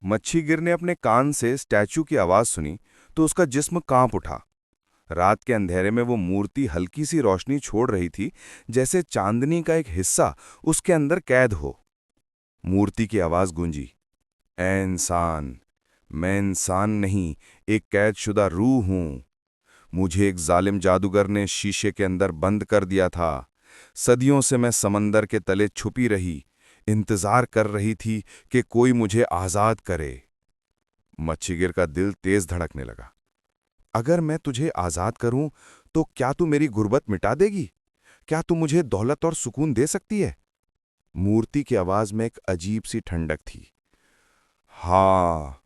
मच्छीगिर ने अपने कान से स्टैचू की आवाज सुनी तो उसका जिस्म कांप उठा। रात के अंधेरे में वो मूर्ति हल्की सी रोशनी छोड़ रही थी, जैसे चांदनी का एक हिस्सा उसके अंदर कैद हो। मूर्ति की आवाज गूंजी, "ऐ इंसान, मैं इंसान नहीं, एक कैदशुदा रूह हूं। मुझे एक जालिम जादूगर ने शीशे के अंदर बंद कर दिया था। सदियों से मैं समंदर के तले छुपी रही, इंतजार कर रही थी कि कोई मुझे आजाद करे।" मच्छीगिर का दिल तेज धड़कने लगा। "अगर मैं तुझे आजाद करूं तो क्या तू मेरी गुर्बत मिटा देगी? क्या तू मुझे दौलत और सुकून दे सकती है?" मूर्ति की आवाज में एक अजीब सी ठंडक थी। "हाँ,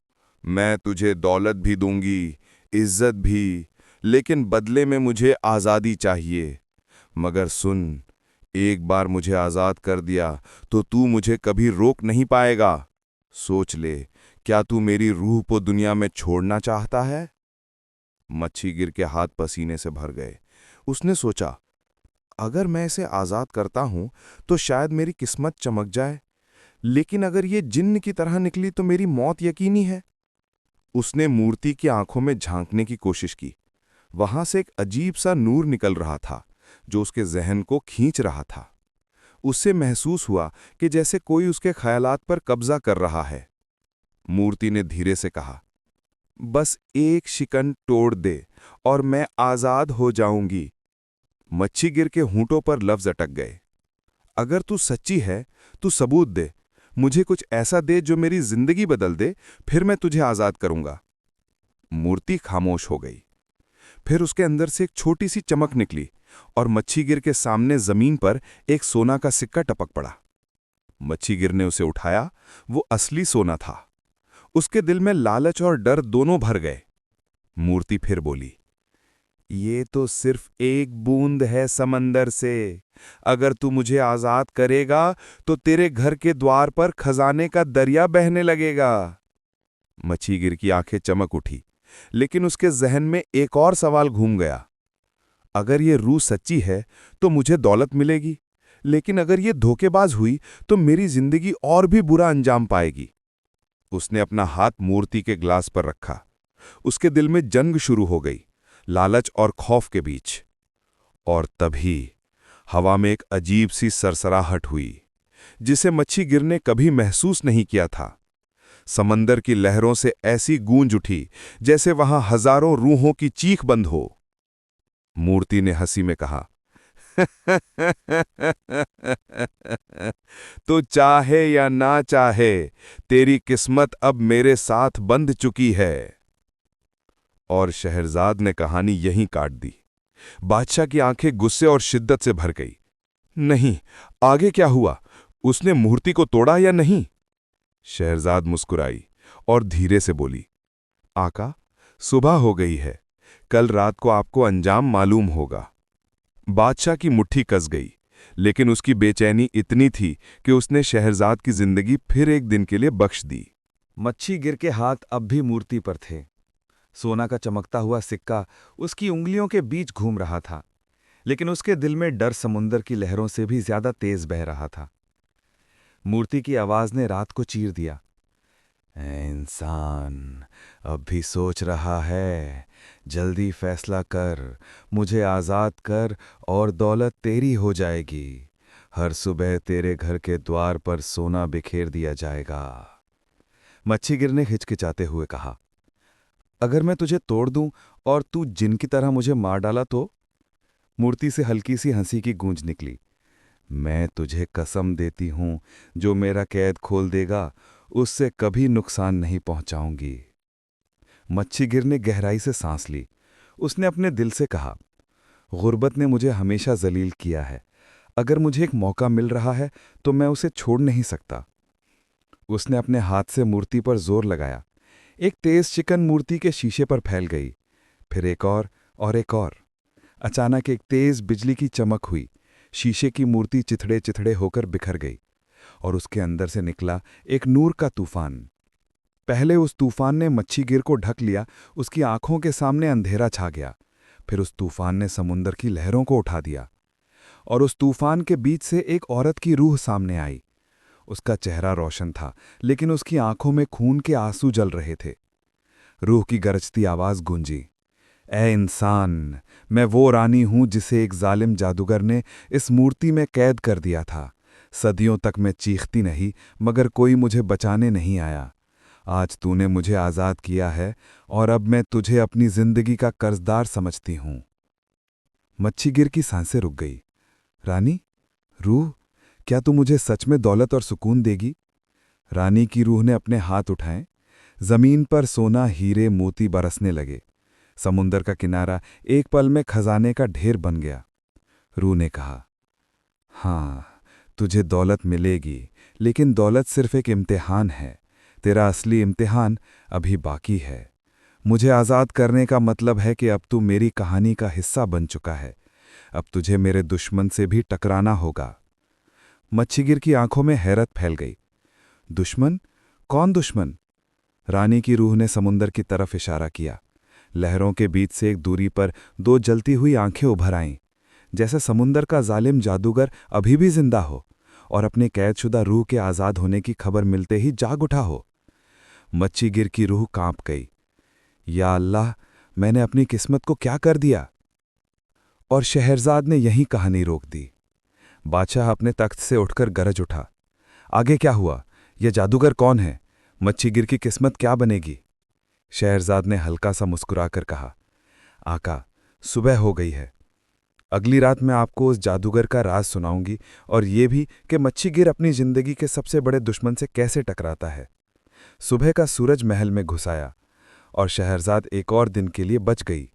मैं तुझे दौलत भी दूंगी, इज्जत भी, लेकिन बदले में मुझे आजादी चाहिए। मगर सुन, एक बार मुझे आजाद कर दिया तो तू मुझे कभी रोक नहीं पाएगा। सोच ले, क्या तू मेरी रूह को दुनिया में छोड़ना चाहता है?" मच्छीगिर के हाथ पसीने से भर गए। उसने सोचा, अगर मैं इसे आजाद करता हूं तो शायद मेरी किस्मत चमक जाए, लेकिन अगर ये जिन्न की तरह निकली तो मेरी मौत यकीनी है। उसने मूर्ति की आंखों में झांकने की कोशिश की। वहां से एक अजीब सा नूर निकल रहा था जो उसके जहन को खींच रहा था। उससे महसूस हुआ कि जैसे कोई उसके ख्यालात पर कब्जा कर रहा है। मूर्ति ने धीरे से कहा, "बस एक शिकन तोड़ दे और मैं आजाद हो जाऊंगी।" मच्छीगिर के होंठों पर लफ्ज अटक गए। "अगर तू सच्ची है तू सबूत दे, मुझे कुछ ऐसा दे जो मेरी जिंदगी बदल दे, फिर मैं तुझे आजाद करूंगा।" मूर्ति खामोश हो गई। फिर उसके अंदर से एक छोटी सी चमक निकली और मच्छीगिर के सामने जमीन पर एक सोना का सिक्का टपक पड़ा। मच्छीगिर ने उसे उठाया। वो असली सोना था। उसके दिल में लालच और डर दोनों भर गए। मूर्ति फिर बोली, "ये तो सिर्फ एक बूंद है समंदर से। अगर तू मुझे आजाद करेगा तो तेरे घर के द्वार पर खजाने का दरिया बहने लगेगा।" मच्छीगिर की आंखें चमक उठी, लेकिन उसके जहन में एक और सवाल घूम गया। अगर ये रूह सच्ची है तो मुझे दौलत मिलेगी, लेकिन अगर ये धोखेबाज हुई तो मेरी जिंदगी और भी बुरा अंजाम पाएगी। उसने अपना हाथ मूर्ति के ग्लास पर रखा। उसके दिल में जंग शुरू हो गई, लालच और खौफ के बीच। और तभी हवा में एक अजीब सी सरसराहट हुई, जिसे मच्छीगिर ने कभी महसूस नहीं किया था। समंदर की लहरों से ऐसी गूंज उठी जैसे वहां हजारों रूहों की चीख बंद हो। मूर्ति ने हंसी में कहा, "तो चाहे या ना चाहे, तेरी किस्मत अब मेरे साथ बंध चुकी है।" और शहरजाद ने कहानी यहीं काट दी। बादशाह की आंखें गुस्से और शिद्दत से भर गई। "नहीं, आगे क्या हुआ? उसने मूर्ति को तोड़ा या नहीं?" शहरजाद मुस्कुराई और धीरे से बोली, "आका, सुबह हो गई है। कल रात को आपको अंजाम मालूम होगा।" बादशाह की मुट्ठी कस गई, लेकिन उसकी बेचैनी इतनी थी कि उसने शहरजाद की जिंदगी फिर एक दिन के लिए बख्श दी। मच्छीगिर के हाथ अब भी मूर्ति पर थे। सोना का चमकता हुआ सिक्का उसकी उंगलियों के बीच घूम रहा था, लेकिन उसके दिल में डर समुंदर की लहरों से भी ज्यादा तेज बह रहा था। मूर्ति की आवाज ने रात को चीर दिया, "ऐ इंसान, अब भी सोच रहा है? जल्दी फैसला कर, मुझे आजाद कर और दौलत तेरी हो जाएगी। हर सुबह तेरे घर के द्वार पर सोना बिखेर दिया जाएगा।" मच्छीगिर ने हिचकिचाते हुए कहा, "अगर मैं तुझे तोड़ दूं और तू जिन की तरह मुझे मार डाला तो?" मूर्ति से हल्की सी हंसी की गूंज निकली, "मैं तुझे कसम देती हूं, जो मेरा कैद खोल देगा उससे कभी नुकसान नहीं पहुंचाऊंगी।" मच्छीगिर ने गहराई से सांस ली। उसने अपने दिल से कहा, गुर्बत ने मुझे हमेशा जलील किया है। अगर मुझे एक मौका मिल रहा है तो मैं उसे छोड़ नहीं सकता। उसने अपने हाथ से मूर्ति पर जोर लगाया। एक तेज चिकन मूर्ति के शीशे पर फैल गई। फिर एक और एक और। अचानक एक तेज बिजली की चमक हुई। शीशे की मूर्ति चिथड़े चिथड़े होकर बिखर गई और उसके अंदर से निकला एक नूर का तूफान। पहले उस तूफान ने मच्छीगिर को ढक लिया। उसकी आंखों के सामने अंधेरा छा गया। फिर उस तूफान ने समुंदर की लहरों को उठा दिया और उस तूफान के बीच से एक औरत की रूह सामने आई। उसका चेहरा रोशन था, लेकिन उसकी आंखों में खून के आंसू जल रहे थे। रूह की गरजती आवाज गूंजी, ए इंसान, मैं वो रानी हूं जिसे एक जालिम जादूगर ने इस मूर्ति में कैद कर दिया था। सदियों तक मैं चीखती नहीं, मगर कोई मुझे बचाने नहीं आया। आज तूने मुझे आज़ाद किया है और अब मैं तुझे अपनी जिंदगी का कर्जदार समझती हूं। मच्छीगिर की सांसें रुक गई। रानी, रूह, क्या तू मुझे सच में दौलत और सुकून देगी? रानी की रूह ने अपने हाथ उठाए। जमीन पर सोना, हीरे, मोती बरसने लगे। समुंदर का किनारा एक पल में खजाने का ढेर बन गया। रूह ने कहा, हाँ, तुझे दौलत मिलेगी, लेकिन दौलत सिर्फ एक इम्तिहान है। तेरा असली इम्तिहान अभी बाकी है। मुझे आज़ाद करने का मतलब है कि अब तू मेरी कहानी का हिस्सा बन चुका है। अब तुझे मेरे दुश्मन से भी टकराना होगा। मच्छीगिर की आंखों में हैरत फैल गई। दुश्मन? कौन दुश्मन? रानी की रूह ने समुंदर की तरफ इशारा किया। लहरों के बीच से एक दूरी पर दो जलती हुई आंखें उभर आईं, जैसे समुंदर का जालिम जादूगर अभी भी जिंदा हो और अपने कैदशुदा रूह के आज़ाद होने की खबर मिलते ही जाग उठा हो। मच्छीगिर की रूह कांप गई। या अल्लाह, मैंने अपनी किस्मत को क्या कर दिया? और शहरजाद ने यहीं कहानी रोक दी। बादशाह अपने तख्त से उठकर गरज उठा, आगे क्या हुआ? यह जादूगर कौन है? मच्छीगिर की किस्मत क्या बनेगी? शहरजाद ने हल्का सा मुस्कुराकर कहा, आका, सुबह हो गई है। अगली रात मैं आपको उस जादूगर का राज सुनाऊंगी और ये भी कि मच्छीगिर अपनी जिंदगी के सबसे बड़े दुश्मन से कैसे टकराता है। सुबह का सूरज महल में घुस आया और शहरजाद एक और दिन के लिए बच गई।